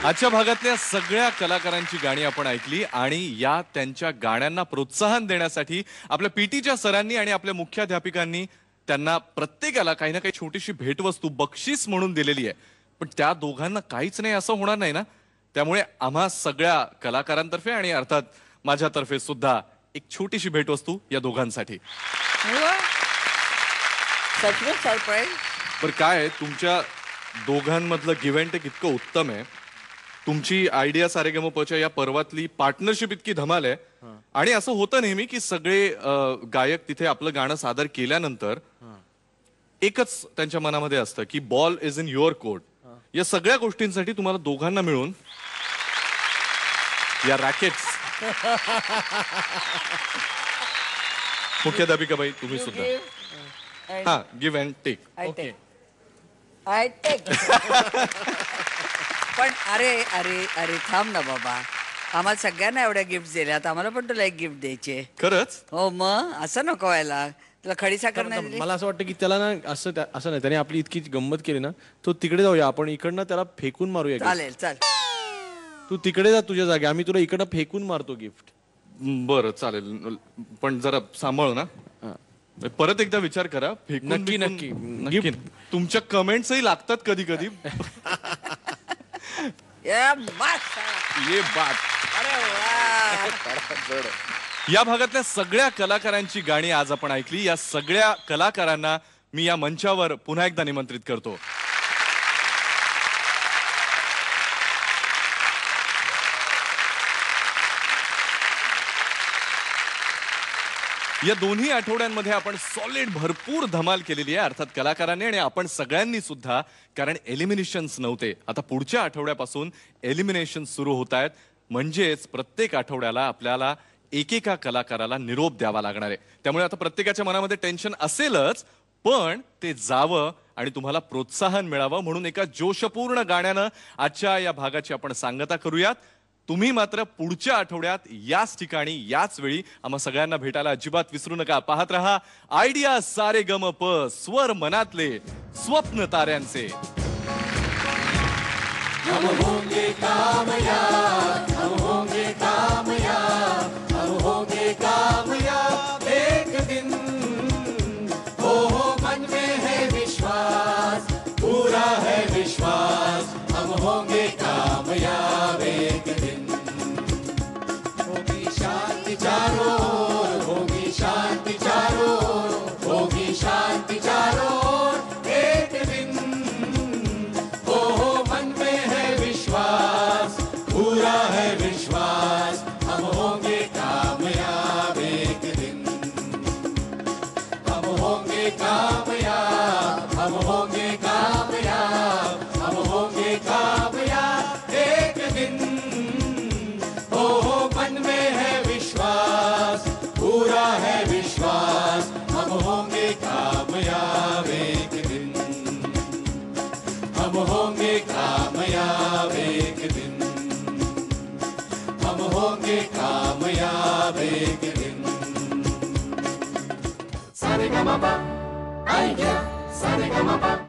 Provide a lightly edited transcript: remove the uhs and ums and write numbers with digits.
आजच्या भागातल्या सगळ्या कलाकारांची गाणी आपण ऐकली आणि या त्यांच्या गाण्यांना प्रोत्साहन देण्यासाठी आपल्या पीटीच्या सरांनी आणि आपल्या मुख्याध्यापिकांनी त्यांना प्रत्येकाला काही ना काही छोटीशी भेटवस्तू बक्षीस म्हणून दिलेली आहे. पण त्या दोघांना काहीच नाही असं होणार नाही ना. त्यामुळे आम्हा सगळ्या कलाकारांतर्फे आणि अर्थात माझ्यातर्फे सुद्धा एक छोटीशी भेटवस्तू या दोघांसाठी. सरप्राईज. पर काय तुमच्या दोघांमधलं गिव्ह अँड टेक इतकं उत्तम आहे. तुमची आयडिया सारेगमपच्या या पर्वातली पार्टनरशिप इतकी धमाल आहे. आणि असं होतं नेहमी की सगळे गायक तिथे आपलं गाणं सादर केल्यानंतर एकच त्यांच्या मनामध्ये असतं की ball is in your court. या सगळ्या गोष्टींसाठी तुम्हाला दोघांना मिळून या रॅकेट्स. मुख्याध्यापिकाबाई तुम्ही सुद्धा. हा, give and take. I take. पण अरे अरे अरे थांब ना बाबा, आम्हाला सगळ्यांना एवढ्या गिफ्ट दिल्यात, आम्हाला पण तुला एक गिफ्ट द्यायचे. खरंच? हो मग असं नको व्हायला. तुला खडीसाखर नाही दिली? मला असं वाटतं की त्याला ना असं नाही, त्याने आपली इतकी गंमत केली ना, तो तिकडे जाऊया, आपण इकडनं त्याला फेकून मारूया. चालेल चल. तू तिकडे जा तुझ्या जागे, आम्ही तुला इकडनं फेकून मारतो गिफ्ट. बरं चालेल, पण जरा सांभाळ ना. परत एकदा विचार करा. नक्की नक्की नक्की. तुमच्या कमेंट्सही लागतात कधी कधी. ये बात. या भागातल्या सगळ्या कलाकारांची गाणी आज आपण ऐकली. या सगळ्या कलाकारांना मी या मंचावर पुन्हा एकदा निमंत्रित करतो. या दोन्ही आठवड्यांमध्ये आपण सॉलिड भरपूर धमाल केलेली आहे, अर्थात कलाकारांनी आणि आपण सगळ्यांनी सुद्धा. कारण एलिमिनेशन्स नव्हते, आता पुढच्या आठवड्यापासून एलिमिनेशन सुरू होत आहेत. म्हणजेच प्रत्येक आठवड्याला आपल्याला एकेका कलाकाराला निरोप द्यावा लागणार आहे. त्यामुळे आता प्रत्येकाच्या मनामध्ये टेन्शन असेलच, पण ते जावं आणि तुम्हाला प्रोत्साहन मिळावं म्हणून एका जोशपूर्ण गाण्यानं आजच्या या भागाची आपण सांगता करूयात. तुम्ही मात्र पुढच्या आठवड्यात याच ठिकाणी याच वेळी आम्हा सगळ्यांना भेटायला अजिबात विसरू नका. पाहत रहा आयडिया सारेगमप, स्वर मनातले स्वप्न ताऱ्यांचे. हम होंगे कामयाब, हम होंगे कामयाब, हम होंगे कामयाब एक दिन. हो मन में है विश्वास, पूरा है विश्वास. हम होंगे कामयाब एक दिन. होगी शांति चारों ओर, होगी शांति चारों ओर, होगी शांति चारों ओर एक दिन. हो मन में है विश्वास, पूरा है विश्वास. हम होंगे कामयाब एक दिन. हम होंगे कामयाब, हम होंगे कामयाब, हम होंगे कामयाब एक दिन. हो मन में है विश्वास, पूरा है विश्वास. हम होंगे कामयाब एक दिन. हम होंगे कामयाब एक दिन. हम होंगे कामयाब एक दिन. सारेगमप, आइडिया सारेगमप.